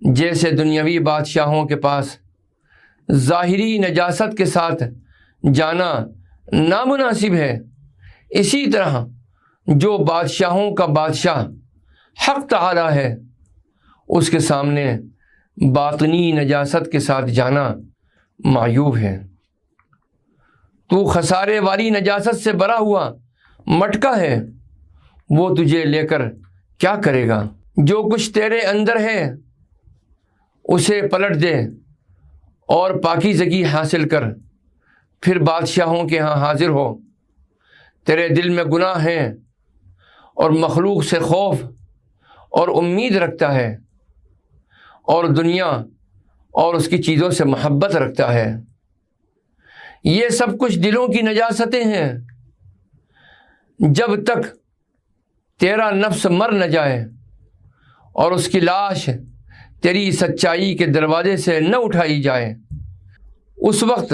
جیسے دنیاوی بادشاہوں کے پاس ظاہری نجاست کے ساتھ جانا نامناسب ہے، اسی طرح جو بادشاہوں کا بادشاہ حق تعالی ہے اس کے سامنے باطنی نجاست کے ساتھ جانا معیوب ہے۔ تو خسارے والی نجاست سے بھرا ہوا مٹکا ہے، وہ تجھے لے کر کیا کرے گا؟ جو کچھ تیرے اندر ہے اسے پلٹ دے اور پاکیزگی حاصل کر، پھر بادشاہوں کے ہاں حاضر ہو۔ تیرے دل میں گناہ ہیں اور مخلوق سے خوف اور امید رکھتا ہے، اور دنیا اور اس کی چیزوں سے محبت رکھتا ہے۔ یہ سب کچھ دلوں کی نجاستیں ہیں۔ جب تک تیرا نفس مر نہ جائے اور اس کی لاش تیری سچائی کے دروازے سے نہ اٹھائی جائے، اس وقت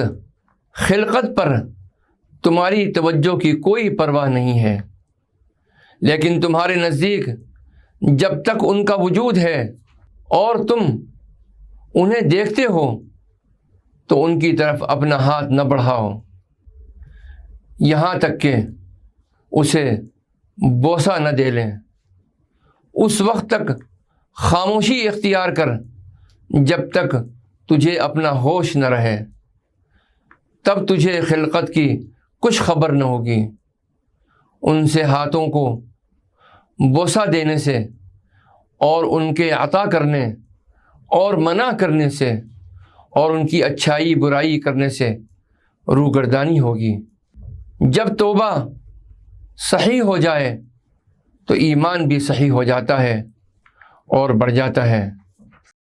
خلقت پر تمہاری توجہ کی کوئی پرواہ نہیں ہے۔ لیکن تمہارے نزدیک جب تک ان کا وجود ہے اور تم انہیں دیکھتے ہو تو ان کی طرف اپنا ہاتھ نہ بڑھاؤ، یہاں تک کہ اسے بوسہ نہ دے لیں۔ اس وقت تک خاموشی اختیار کر جب تک تجھے اپنا ہوش نہ رہے، تب تجھے خلقت کی کچھ خبر نہ ہوگی۔ ان سے ہاتھوں کو بوسہ دینے سے اور ان کے عطا کرنے اور منع کرنے سے اور ان کی اچھائی برائی کرنے سے روگردانی ہوگی۔ جب توبہ صحیح ہو جائے تو ایمان بھی صحیح ہو جاتا ہے اور بڑھ جاتا ہے۔